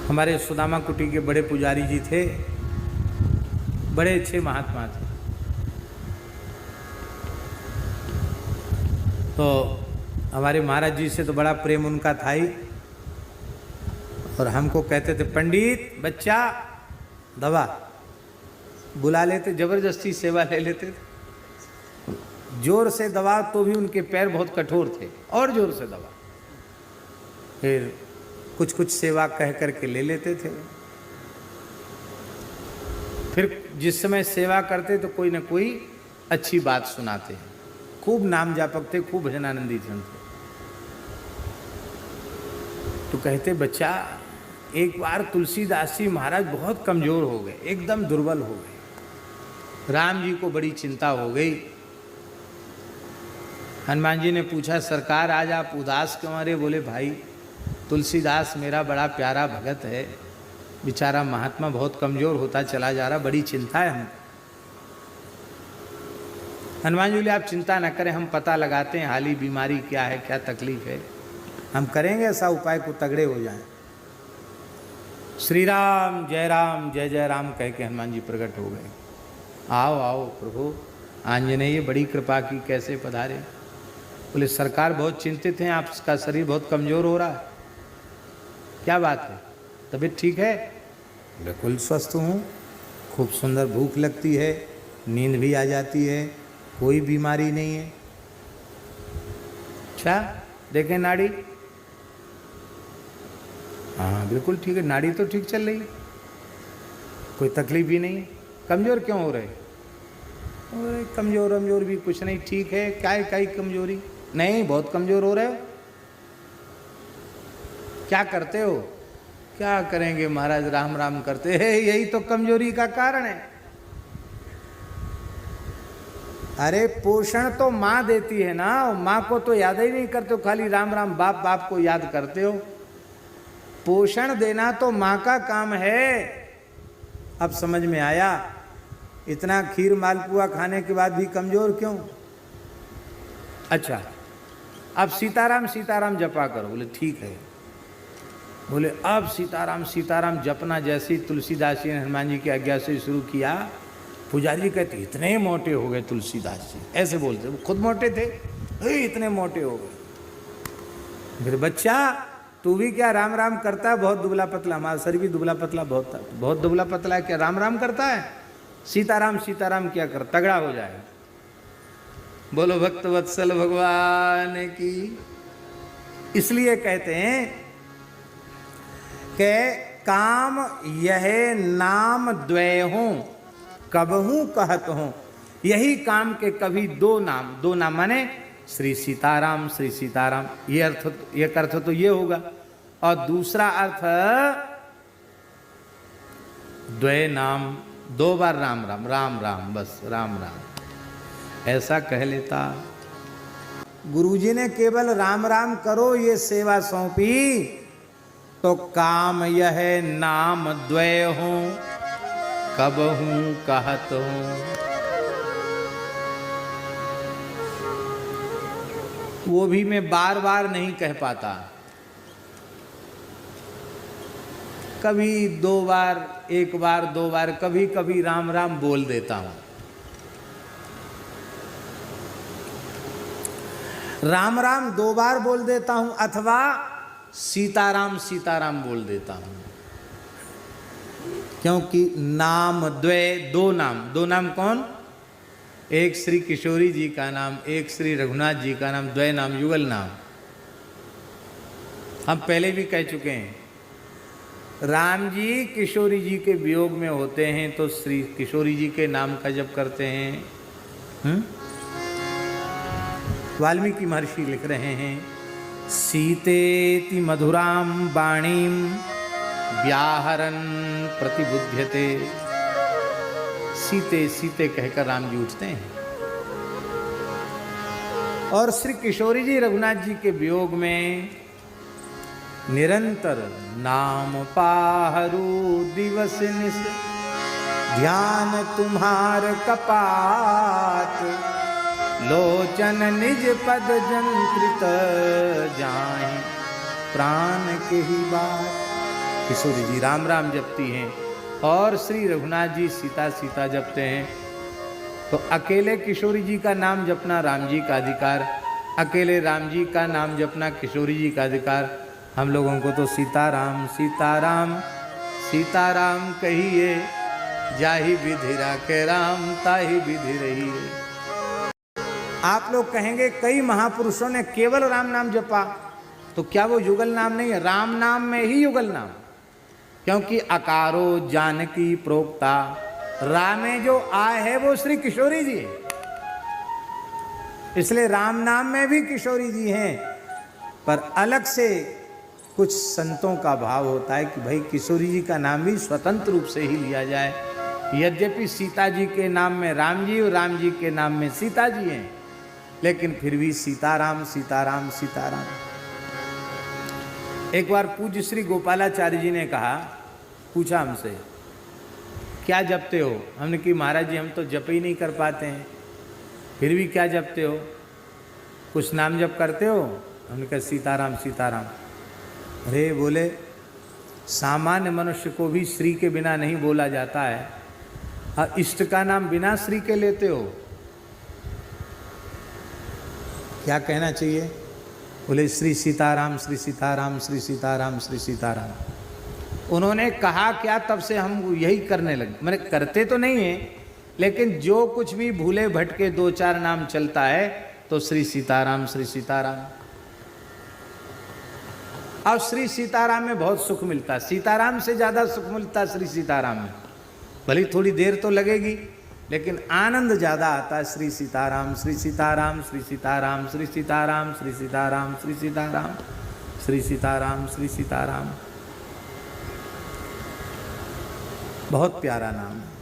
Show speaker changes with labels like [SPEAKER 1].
[SPEAKER 1] हमारे सुदामा कुटी के बड़े पुजारी जी थे, बड़े अच्छे महात्मा थे। तो हमारे महाराज जी से तो बड़ा प्रेम उनका था ही, और हमको कहते थे पंडित बच्चा दवा, बुला लेते, जबरदस्ती सेवा ले लेते थे, जोर से दवा, तो भी उनके पैर बहुत कठोर थे, और जोर से दवा, फिर कुछ कुछ सेवा कह करके ले लेते थे। फिर जिस समय सेवा करते तो कोई ना कोई अच्छी बात सुनाते हैं। खूब नाम जापक थे, खूब भजनानंदी जन थे। तो कहते बच्चा, एक बार तुलसीदास जी महाराज बहुत कमजोर हो गए, एकदम दुर्बल हो गए। राम जी को बड़ी चिंता हो गई। हनुमान जी ने पूछा सरकार आज आप उदास क्यों आ रहे? बोले भाई तुलसीदास मेरा बड़ा प्यारा भगत है, बेचारा महात्मा बहुत कमजोर होता चला जा रहा, बड़ी चिंता है हमको। हनुमान जी बोले आप चिंता न करें, हम पता लगाते हैं हाली बीमारी क्या है, क्या तकलीफ है, हम करेंगे ऐसा उपाय को तगड़े हो जाएं। श्री राम जय जय राम कह के हनुमान जी प्रकट हो गए। आओ आओ प्रभु, आंजनेय बड़ी कृपा की, कैसे पधारे? बोले सरकार बहुत चिंतित हैं, आपका शरीर बहुत कमजोर हो रहा है, क्या बात है, तबीयत ठीक है? बिल्कुल स्वस्थ हूँ, खूब सुंदर भूख लगती है, नींद भी आ जाती है, कोई बीमारी नहीं है। अच्छा देखें नाड़ी, हाँ बिल्कुल ठीक है, नाड़ी तो ठीक चल रही है, कोई तकलीफ भी नहीं है। कमज़ोर क्यों हो रहे? कमज़ोर भी कुछ नहीं, ठीक है, क्या है क्या कमजोरी? नहीं बहुत कमज़ोर हो रहे हो। क्या करते हो? क्या करेंगे महाराज, राम राम करते हैं, यही तो कमजोरी का कारण है। अरे पोषण तो माँ देती है ना, माँ को तो याद ही नहीं करते हो, खाली राम राम बाप बाप को याद करते हो। पोषण देना तो माँ का काम है। अब समझ में आया, इतना खीर मालपुआ खाने के बाद भी कमजोर क्यों? अच्छा अब सीताराम सीताराम जपा करो। बोले ठीक है। बोले अब सीताराम सीताराम जपना जैसे ही तुलसीदास जी ने हनुमान जी की आज्ञा से शुरू किया, पुजारी जी कहते इतने मोटे हो गए तुलसीदास जी, ऐसे बोलते, वो खुद मोटे थे, इतने मोटे हो गए। फिर बच्चा तू भी क्या राम राम करता है? बहुत दुबला पतला, हमारा शरीर भी दुबला पतला बहुत दुबला पतला है, क्या राम राम करता है? सीताराम सीताराम क्या कर, तगड़ा हो जाए। बोलो भक्त वत्सल भगवान की। इसलिए कहते हैं कि काम यह नाम द्वय हों कबहू कहत हों, यही काम के कभी दो नाम माने श्री सीताराम श्री सीताराम, ये अर्थ तो ये होगा। और दूसरा अर्थ द्वय नाम, दो बार राम राम राम राम, बस राम राम ऐसा कह लेता। गुरुजी ने केवल राम राम करो ये सेवा सौंपी, तो काम यह नाम द्वय हो कबहू कहत हूँ। वो भी मैं बार बार नहीं कह पाता, कभी दो बार, एक बार दो बार, कभी कभी राम राम बोल देता हूँ। राम राम दो बार बोल देता हूँ, अथवा सीताराम सीताराम बोल देता हूँ, क्योंकि नाम द्वय, दो नाम कौन? एक श्री किशोरी जी का नाम, एक श्री रघुनाथ जी का नाम, द्वय नाम युगल नाम। हम पहले भी कह चुके हैं, राम जी किशोरी जी के वियोग में होते हैं तो श्री किशोरी जी के नाम का जप करते हैं। वाल्मीकि महर्षि लिख रहे हैं, सीतेति मधुराम वाणीम व्याहरन प्रतिबुध्यते। सीते सीते कहकर राम जी उठते हैं। और श्री किशोरी जी रघुनाथ जी के वियोग में निरंतर नाम पाहरू दिवस निस, ध्यान तुम्हार कपाट, लोचन निज पद जंत्रित जाहि प्राण के ही बात। किशोरी जी राम राम जपती हैं और श्री रघुनाथ जी सीता सीता जपते हैं। तो अकेले किशोरी जी का नाम जपना राम जी का अधिकार, अकेले राम जी का नाम जपना किशोरी जी का अधिकार। हम लोगों को तो सीताराम सीताराम सीताराम कहिए, जाहि विधि राखे राम ताहि विधि रहिए। आप लोग कहेंगे कई महापुरुषों ने केवल राम नाम जपा, तो क्या वो युगल नाम नहीं है? राम नाम में ही युगल नाम, क्योंकि अकारो जानकी प्रोक्ता, रामे जो आए है वो श्री किशोरी जी है, इसलिए राम नाम में भी किशोरी जी हैं। पर अलग से कुछ संतों का भाव होता है कि भाई किशोरी जी का नाम भी स्वतंत्र रूप से ही लिया जाए। यद्यपि सीता जी के नाम में राम जी और राम जी के नाम में सीता जी हैं, लेकिन फिर भी सीताराम सीताराम सीताराम। एक बार पूज्य श्री गोपालाचार्य जी ने कहा, पूछा हमसे क्या जपते हो? हमने कि महाराज जी हम तो जप ही नहीं कर पाते हैं, फिर भी क्या जपते हो? कुछ नाम जप करते हो? हमने कहा सीताराम सीताराम। अरे बोले सामान्य मनुष्य को भी श्री के बिना नहीं बोला जाता है, और इष्ट का नाम बिना श्री के लेते हो, क्या कहना चाहिए? बोले श्री सीताराम श्री सीताराम श्री सीताराम श्री सीताराम। उन्होंने कहा क्या, तब से हम यही करने लगे। मैंने करते तो नहीं है, लेकिन जो कुछ भी भूले भटके दो चार नाम चलता है तो श्री सीताराम श्री सीताराम। अब श्री सीताराम में बहुत सुख मिलता, सीताराम से ज़्यादा सुख मिलता श्री सीताराम में। भले थोड़ी देर तो लगेगी, लेकिन आनंद ज़्यादा आता है। श्री सीताराम श्री सीताराम श्री सीताराम श्री सीताराम श्री सीताराम श्री सीताराम श्री सीताराम श्री सीताराम। बहुत प्यारा नाम है।